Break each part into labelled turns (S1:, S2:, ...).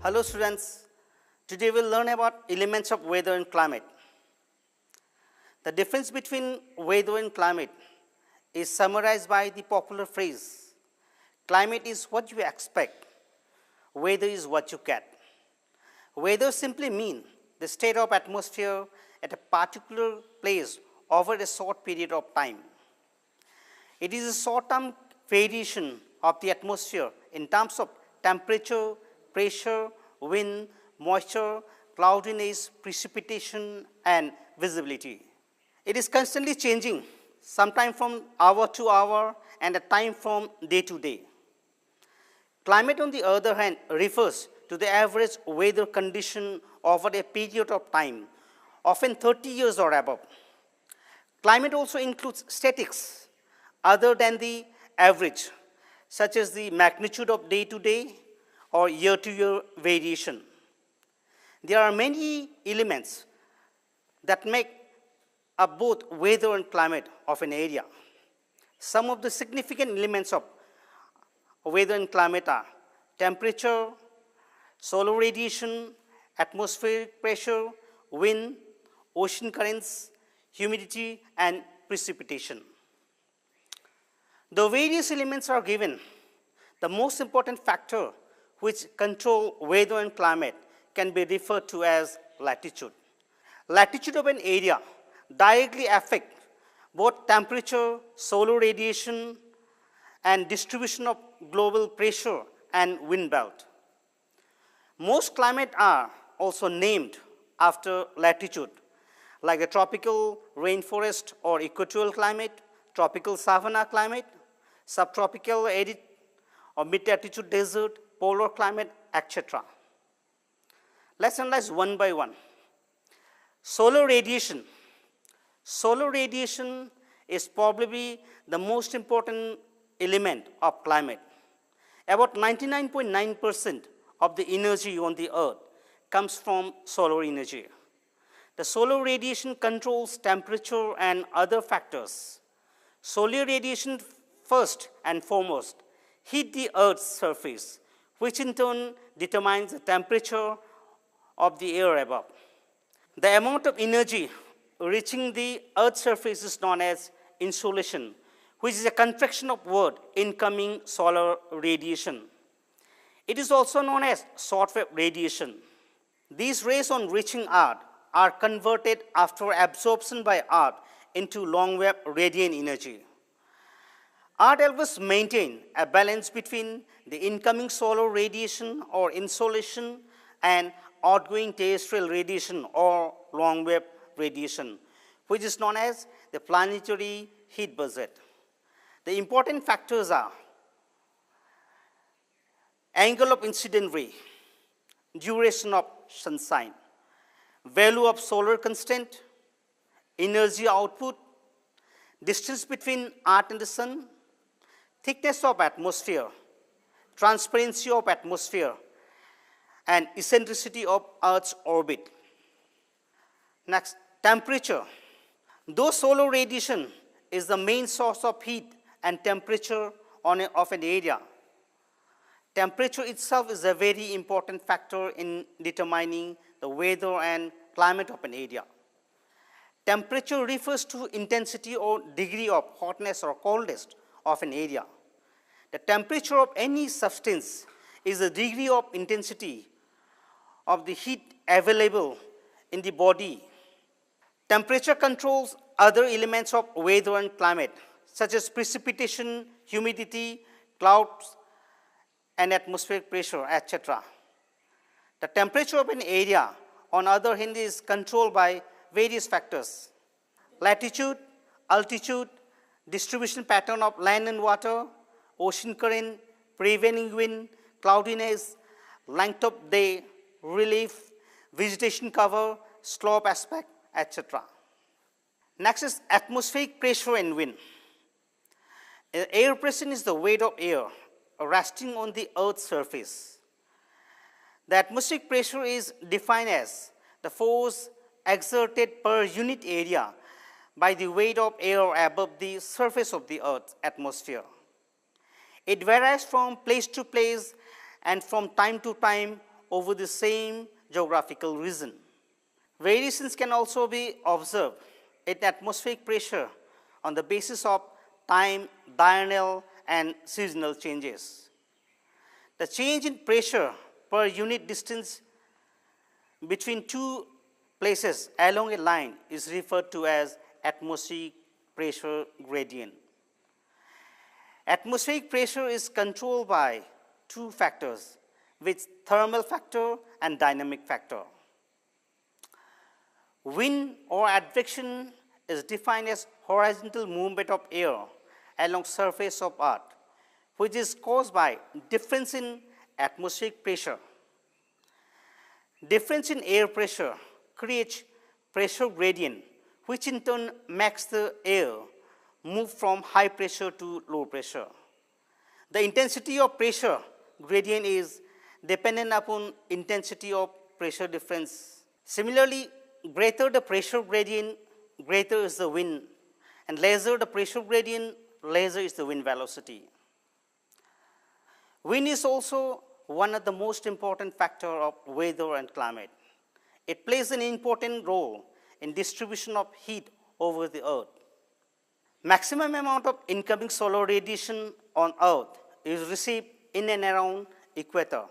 S1: Hello students, today we will learn about elements of weather and climate. The difference between weather and climate is summarized by the popular phrase, climate is what you expect, weather is what you get. Weather simply means the state of atmosphere at a particular place over a short period of time. It is a short-term variation of the atmosphere in terms of temperature, pressure, wind, moisture, cloudiness, precipitation, and visibility. It is constantly changing, sometimes from hour to hour and at time from day to day. Climate, on the other hand, refers to the average weather condition over a period of time, often 30 years or above. Climate also includes statistics other than the average, such as the magnitude of day-to-day or year-to-year variation. There are many elements that make up both weather and climate of an area. Some of the significant elements of weather and climate are temperature, solar radiation, atmospheric pressure, wind, ocean currents, humidity, and precipitation. The various elements are given. The most important factor which control weather and climate can be referred to as latitude. Latitude of an area directly affects both temperature, solar radiation, and distribution of global pressure and wind belt. Most climates are also named after latitude, like the tropical rainforest or equatorial climate, tropical savanna climate, subtropical arid or mid-altitude desert, polar climate, etc. Let's analyze one by one. Solar radiation. Solar radiation is probably the most important element of climate. About 99.9% of the energy on the earth comes from solar energy. The solar radiation controls temperature and other factors. Solar radiation first and foremost heat the earth's surface, which in turn determines the temperature of the air above. The amount of energy reaching the earth's surface is known as insolation, which is a contraction of word incoming solar radiation. It is also known as shortwave radiation. These rays on reaching Earth are converted after absorption by Earth into long-wave radiant energy. Earth helps maintain a balance between the incoming solar radiation or insolation and outgoing terrestrial radiation or long-wave radiation, which is known as the planetary heat budget. The important factors are angle of incident ray, duration of sunshine, value of solar constant, energy output, distance between Earth and the Sun, thickness of atmosphere, transparency of atmosphere, and eccentricity of Earth's orbit. Next, temperature. Though solar radiation is the main source of heat and temperature of an area, temperature itself is a very important factor in determining the weather and climate of an area. Temperature refers to intensity or degree of hotness or coldness of an area. The temperature of any substance is the degree of intensity of the heat available in the body. Temperature controls other elements of weather and climate, such as precipitation, humidity, clouds, and atmospheric pressure, etc. The temperature of an area, on the other hand, is controlled by various factors: latitude, altitude, distribution pattern of land and water, ocean current, prevailing wind, cloudiness, length of day, relief, vegetation cover, slope aspect, etc. Next is atmospheric pressure and wind. Air pressure is the weight of air resting on the Earth's surface. The atmospheric pressure is defined as the force exerted per unit area by the weight of air above the surface of the Earth's atmosphere. It varies from place to place and from time to time over the same geographical region. Variations can also be observed in atmospheric pressure on the basis of time, diurnal, and seasonal changes. The change in pressure per unit distance between two places along a line is referred to as atmospheric pressure gradient. Atmospheric pressure is controlled by two factors, which thermal factor and dynamic factor. Wind or advection is defined as horizontal movement of air along surface of earth, which is caused by difference in atmospheric pressure. Difference in air pressure creates pressure gradient, which in turn makes the air move from high pressure to low pressure. The intensity of pressure gradient is dependent upon intensity of pressure difference. Similarly, greater the pressure gradient, greater is the wind, and lesser the pressure gradient, lesser is the wind velocity. Wind is also one of the most important factors of weather and climate. It plays an important role in distribution of heat over the earth. Maximum amount of incoming solar radiation on earth is received in and around equator,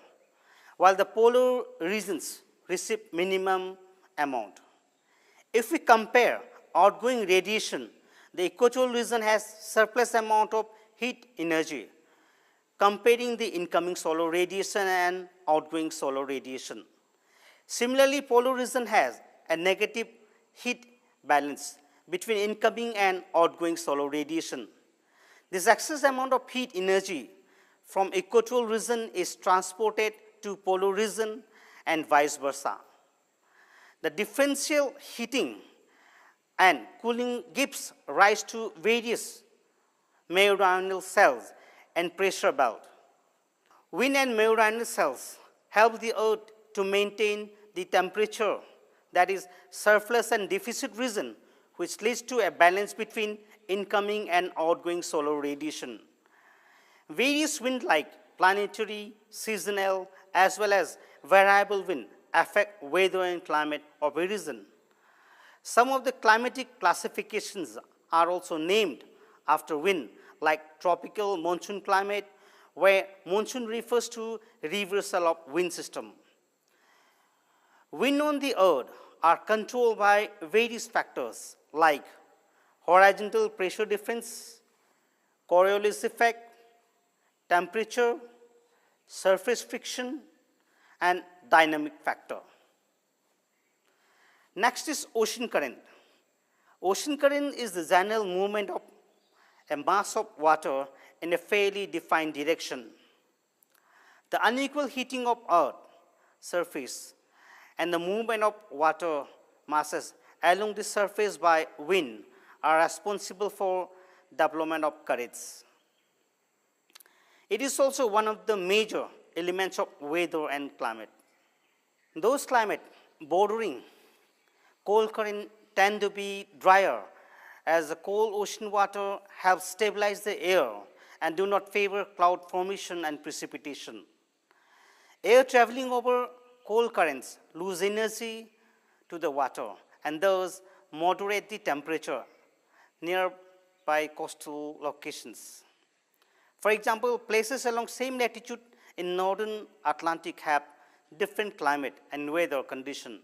S1: while the polar regions receive minimum amount. If we compare outgoing radiation, the equatorial region has surplus amount of heat energy, comparing the incoming solar radiation and outgoing solar radiation. Similarly, polar region has a negative heat balance between incoming and outgoing solar radiation. This excess amount of heat energy from equatorial region is transported to polar region and vice versa. The differential heating and cooling gives rise to various meridional cells and pressure belt. Wind and meridional cells help the earth to maintain the temperature, that is surplus and deficit region, which leads to a balance between incoming and outgoing solar radiation. Various wind like planetary, seasonal, as well as variable wind affect weather and climate of a region. Some of the climatic classifications are also named after wind, like tropical monsoon climate, where monsoon refers to reversal of wind system. Wind on the earth are controlled by various factors like horizontal pressure difference, Coriolis effect, temperature, surface friction, and dynamic factor. Next is ocean current. Ocean current is the general movement of a mass of water in a fairly defined direction. The unequal heating of earth surface and the movement of water masses along the surface by wind are responsible for development of currents. It is also one of the major elements of weather and climate. Those climate bordering cold current tend to be drier, as the cold ocean water helps stabilize the air and do not favor cloud formation and precipitation. Air traveling over cold currents lose energy to the water and thus moderate the temperature nearby coastal locations. For example, places along same latitude in northern Atlantic have different climate and weather condition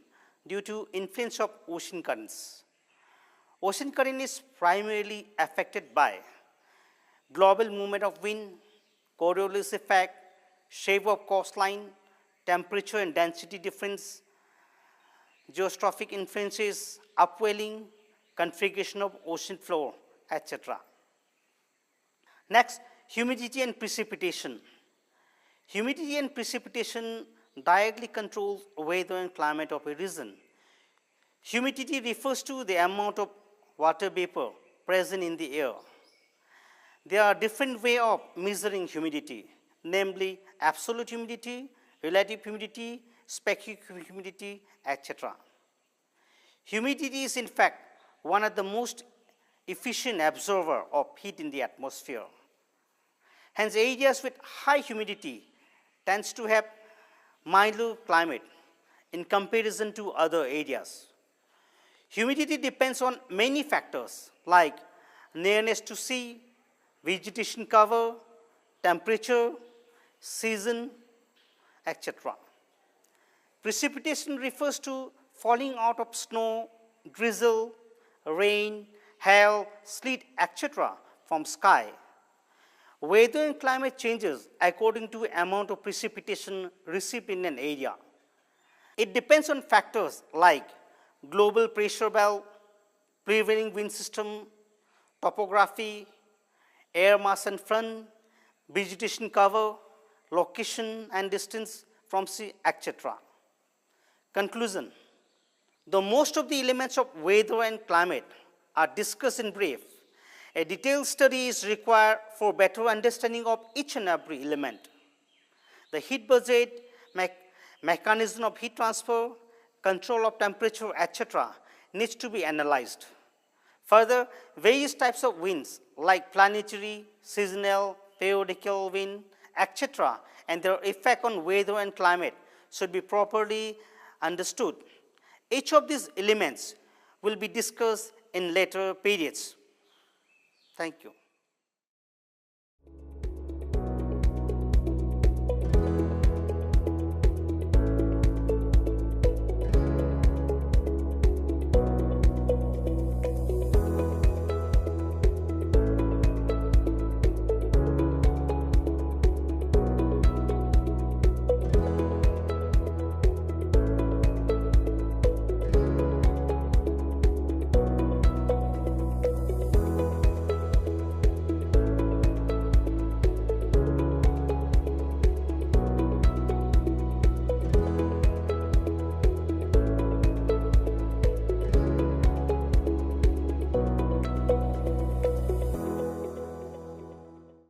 S1: due to influence of ocean currents. Ocean current is primarily affected by global movement of wind, Coriolis effect, shape of coastline, temperature and density difference, geostrophic influences, upwelling, configuration of ocean floor, etc. Next, humidity and precipitation. Humidity and precipitation directly controls weather and climate of a region. Humidity refers to the amount of water vapor present in the air. There are different ways of measuring humidity, namely absolute humidity, relative humidity, speculative humidity, etc. Humidity is in fact one of the most efficient absorber of heat in the atmosphere. Hence, areas with high humidity tends to have milder climate in comparison to other areas. Humidity depends on many factors like nearness to sea, vegetation cover, temperature, season, etc. Precipitation refers to falling out of snow, drizzle, rain, hail, sleet, etc. from sky. Weather and climate changes according to amount of precipitation received in an area. It depends on factors like global pressure belt, prevailing wind system, topography, air mass and front, vegetation cover, location and distance from sea, etc. Conclusion. Though most of the elements of weather and climate are discussed in brief, a detailed study is required for better understanding of each and every element. The heat budget, mechanism of heat transfer, control of temperature, etc. needs to be analyzed. Further, various types of winds like planetary, seasonal, periodical wind, etc. and their effect on weather and climate should be properly understood. Each of these elements will be discussed in later periods. Thank you.